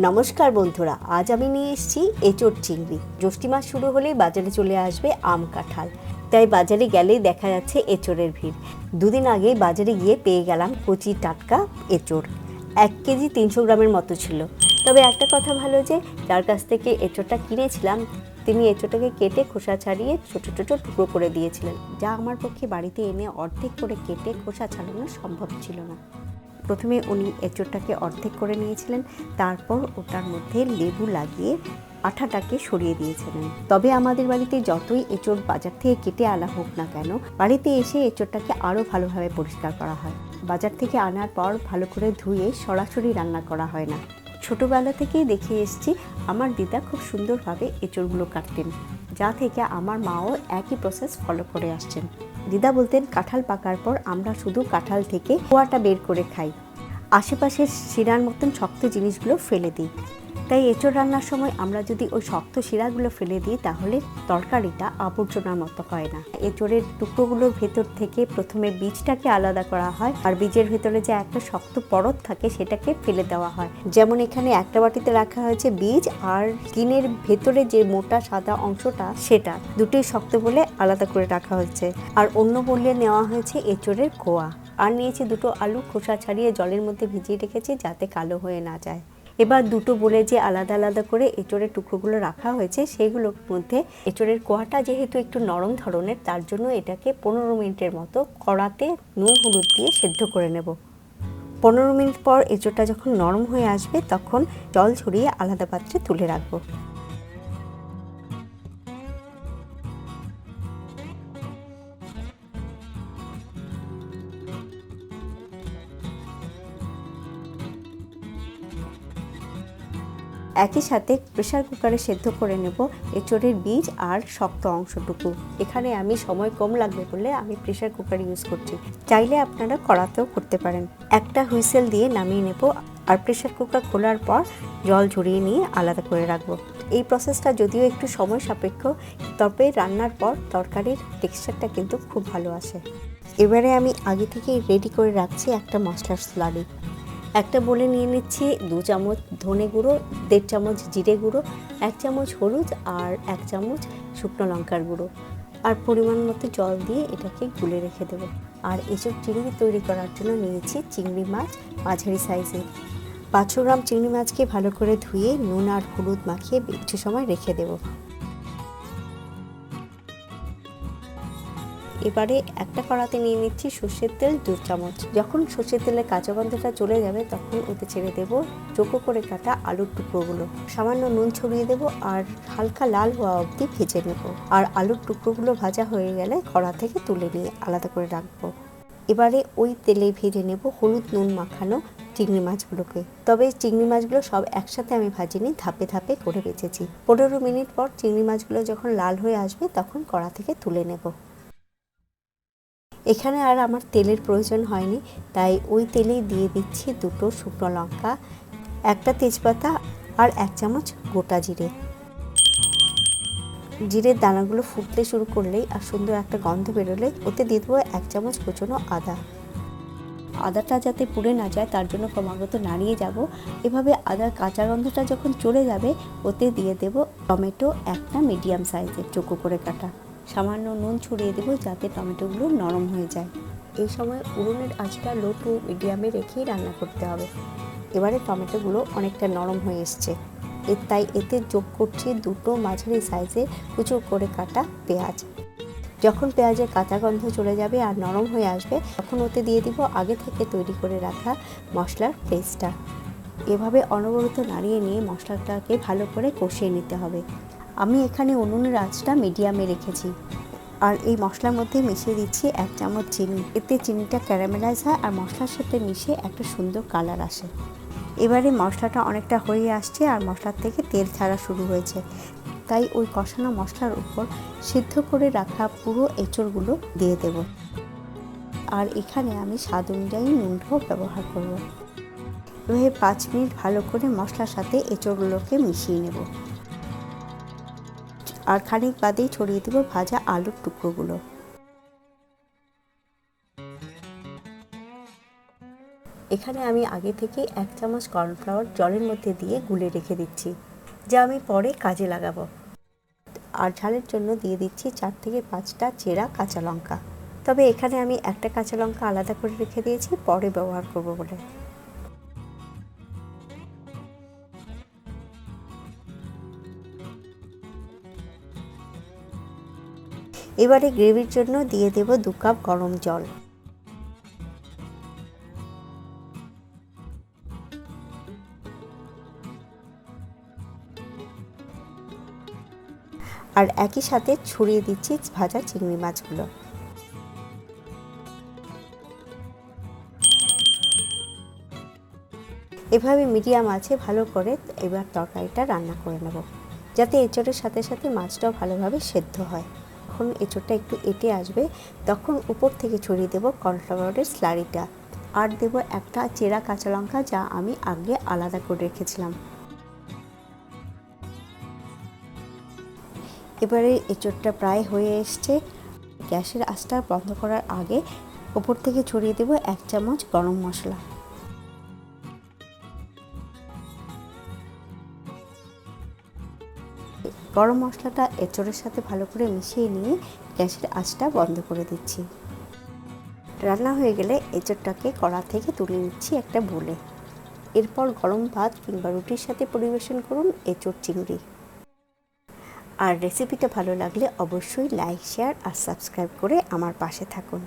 নমস্কার বন্ধুরা, আজ আমি নিয়ে এসেছি এঁচোড় চিংড়ি। জ্যৈষ্ঠ মাস শুরু হলেই বাজারে চলে আসবে আম কাঁঠাল, তাই বাজারে গেলেই দেখা যাচ্ছে এঁচোড়ের ভিড়। দুদিন আগেই বাজারে গিয়ে পেয়ে গেলাম কচি টাটকা এঁচোড়। 1 কেজি 300 গ্রামের মতো ছিল। তবে একটা কথা ভালো যে যার কাছ থেকে এঁচোড়টা কিনেছিলাম তিনি এঁচোড়টাকে কেটে খোসা ছাড়িয়ে ছোট ছোট টুকরো করে দিয়েছিলেন, যা আমার পক্ষে বাড়িতে এনে অর্ধেক করে কেটে খোসা ছাড়ানো সম্ভব ছিল না। প্রথমে উনি এঁচোড়টাকে অর্ধেক করে নিয়েছিলেন, তারপর ওটার মধ্যে লেবু লাগিয়ে আঠাটাকে সরিয়ে দিয়েছিলেন। তবে আমাদের বাড়িতে যতই এঁচোড় বাজার থেকে কেটে আনা হোক না কেন, বাড়িতে এসে এঁচোড়টাকে আরও ভালোভাবে পরিষ্কার করা হয়। বাজার থেকে আনার পর ভালো করে ধুয়ে সরাসরি রান্না করা হয় না। ছোটোবেলা থেকেই দেখে এসেছি আমার দিদা খুব সুন্দরভাবে এঁচোড়গুলো কাটতেন, যা থেকে আমার মাও একই প্রসেস ফলো করে আসছেন। দিদা বলতেন কাঁঠাল পাকার পর আমরা শুধু কাঁঠাল থেকে কোয়াটা বের করে খাই, আশেপাশের শিরার মতন শক্ত জিনিসগুলো ফেলে দিই। তাই এঁচোড় রান্নার সময় আমরা যদি ওই শক্ত শিরাগুলো ফেলে দিই তাহলে তরকারিটা আবর্জনার মতো হয় না। এঁচোড়ের টুকরোগুলোর ভেতর থেকে প্রথমে বীজটাকে আলাদা করা হয়, আর বীজের ভেতরে যে একটা শক্ত পরত থাকে সেটাকে ফেলে দেওয়া হয়। যেমন এখানে একটা বাটিতে রাখা হয়েছে বীজ, আর স্কিনের ভেতরে যে মোটা সাদা অংশটা সেটা দুটোই শক্ত বলে আলাদা করে রাখা হয়েছে। আর অন্য বলে নেওয়া হয়েছে এঁচোড়ের কোয়া। আর নিয়েছি দুটো আলু, খোসা ছাড়িয়ে জলের মধ্যে ভিজিয়ে রেখেছি যাতে কালো হয়ে না যায়। এবার দুটো বলে যে আলাদা আলাদা করে এঁচোড়ের টুকরোগুলো রাখা হয়েছে সেগুলোর মধ্যে এঁচোড়ের কোয়াটা যেহেতু একটু নরম ধরনের, তার জন্য এটাকে 15 মিনিটের মতো কড়াতে নুন হলুদ দিয়ে সেদ্ধ করে নেব। 15 মিনিট পর এঁচোড়টা যখন নরম হয়ে আসবে তখন জল ঝরিয়ে আলাদা পাত্রে তুলে রাখবো। একই সাথে প্রেসার কুকারে সেদ্ধ করে নেব এঁচোড়ের বীজ আর শক্ত অংশটুকু। এখানে আমি সময় কম লাগবে বলে আমি প্রেসার কুকার ইউজ করছি, চাইলে আপনারা কড়াতেও করতে পারেন। একটা হুইসেল দিয়ে নামিয়ে নেব, আর প্রেসার কুকার খোলার পর জল ঝরিয়ে নিয়ে আলাদা করে রাখবো। এই প্রসেসটা যদিও একটু সময় সাপেক্ষ, তবে রান্নার পর তরকারির টেক্সচারটা কিন্তু খুব ভালো আসে। এবারে আমি আগে থেকেই রেডি করে রাখছি একটা মশলার স্লারি। একটা বলে নিয়ে নিচ্ছি 2 চামচ ধনে গুঁড়ো, 1.5 চামচ জিরে গুঁড়ো, 1 চামচ হলুদ আর 1 চামচ শুকনো লঙ্কার গুঁড়ো, আর পরিমাণ মতো জল দিয়ে এটাকে গুলে রেখে দেবো। আর এসব চিংড়ি তৈরি করার জন্য নিয়েছি চিংড়ি মাছ মাঝারি সাইজের। 500 গ্রাম চিংড়ি মাছকে ভালো করে ধুয়ে নুন আর হলুদ মাখিয়ে কিছু সময় রেখে দেবো। এবারে একটা কড়াতে নিয়ে নিচ্ছি সর্ষের তেল 2 চামচ। যখন সর্ষের তেলের কাঁচা গন্ধটা চলে যাবে তখন ওতে ছেড়ে দেবো চৌকো করে কাটা আলুর টুকরোগুলো। সামান্য নুন ছড়িয়ে দেবো আর হালকা লাল হওয়া অবধি ভেজে নেব। আর আলুর টুকরোগুলো ভাজা হয়ে গেলে কড়া থেকে তুলে নিয়ে আলাদা করে রাখবো। এবারে ওই তেলে ভেজে নেব হলুদ নুন মাখানো চিংড়ি মাছগুলোকে। তবে চিংড়ি মাছগুলো সব একসাথে আমি ভাজিনি, ধাপে ধাপে করে ভেজেছি। 15 মিনিট পর চিংড়ি মাছগুলো যখন লাল হয়ে আসবে তখন কড়া থেকে তুলে নেব। এখানে আর আমার তেলের প্রয়োজন হয়নি, তাই ওই তেলেই দিয়ে দিচ্ছি 2টো শুকনো লঙ্কা, একটা তেজপাতা আর 1 চামচ গোটা জিরে। জিরের দানাগুলো ফুটতে শুরু করলেই আর সুন্দর একটা গন্ধ বেরোলে ওতে দিয়ে দেবো 1 চামচ কুচনো আদা। আদাটা যাতে পুড়ে না যায় তার জন্য ক্রমাগত নাড়িয়ে যাব। এভাবে আদার কাঁচা গন্ধটা যখন চলে যাবে ওতে দিয়ে দেব টমেটো একটা মিডিয়াম সাইজের চৌকো করে কাটা। সামান্য নুন ছড়িয়ে দেবো যাতে টমেটোগুলো নরম হয়ে যায়। এই সময় উনুনের আঁচটা লো টু মিডিয়ামে রেখেই রান্না করতে হবে। এবারে টমেটোগুলো অনেকটা নরম হয়ে এসছে, তাই এতে যোগ করছি 2টো মাঝারি সাইজের কুচো করে কাটা পেঁয়াজ। যখন পেঁয়াজের কাঁচা গন্ধ চলে যাবে আর নরম হয়ে আসবে তখন ওতে দিয়ে দিব আগে থেকে তৈরি করে রাখা মশলার পেস্টটা। এভাবে অনবরত নাড়িয়ে নিয়ে মশলাটাকে ভালো করে কষিয়ে নিতে হবে। আমি এখানে উনুনের আঁচটা মিডিয়ামে রেখেছি। আর এই মশলার মধ্যে মিশিয়ে দিচ্ছি 1 চামচ চিনি। এতে চিনিটা ক্যারামেলাইজ হয় আর মশলার সাথে মিশে একটা সুন্দর কালার আসে। এবারে মশলাটা অনেকটা হয়ে আসছে আর মশলার থেকে তেল ছাড়া শুরু হয়েছে, তাই ওই কষানো মশলার উপর সিদ্ধ করে রাখা পুরো এঁচোড়গুলো দিয়ে দেব। আর এখানে আমি স্বাদ অনুযায়ী নুনটাও ব্যবহার করব। এভাবে 5 মিনিট ভালো করে মশলার সাথে এঁচোড়গুলোকে মিশিয়ে নেব। আর খানিক বাদেই ছড়িয়ে দেব ভাজা আলুর টুকরোগুলো। এখানে আমি আগে থেকে 1 চামচ কর্নফ্লাওয়ার জলের মধ্যে দিয়ে গুলে রেখে দিচ্ছি, যা আমি পরে কাজে লাগাবো। আর ঝালের জন্য দিয়ে দিচ্ছি 4 থেকে 5টা চেরা কাঁচা লঙ্কা। তবে এখানে আমি একটা কাঁচা লঙ্কা আলাদা করে রেখে দিয়েছি, পরে ব্যবহার করব বলে। এবারে গ্রেভির জন্য দিয়ে দেব 2 কাপ গরম জল। আর একই সাথে ছড়িয়ে দিচ্ছি ভাজা চিংড়ি মাছগুলো। এভাবে মিডিয়াম আছে ভালো করে এবার তরকারিটা রান্না করে নেব, যাতে এঁচোড়ের সাথে সাথে মাছটাও ভালোভাবে সেদ্ধ হয়। যখন এঁচোড়টা একটু এঁটে আসবে তখন উপর থেকে ছড়িয়ে দেব কর্নফ্লাওয়ারের স্লারিটা, আর দেব একটা চেরা কাঁচা লঙ্কা, যা আমি আগে আলাদা করে রেখেছিলাম। এবারে এঁচোড়টা প্রায় হয়ে এসছে। গ্যাসের আঁচটা বন্ধ করার আগে উপর থেকে ছড়িয়ে দেব 1 চামচ গরম মশলা। গরম মশলাটা এঁচোড়ের সাথে ভালো করে মিশিয়ে নিয়ে গ্যাসের আঁচটা বন্ধ করে দিচ্ছি। রান্না হয়ে গেলে এঁচোড়টাকে কড়া থেকে তুলে নিচ্ছি একটা বোলে। এরপর গরম ভাত কিংবা রুটির সাথে পরিবেশন করুন এঁচোড় চিংড়ি। আর রেসিপিটা ভালো লাগলে অবশ্যই লাইক, শেয়ার আর সাবস্ক্রাইব করে আমার পাশে থাকুন।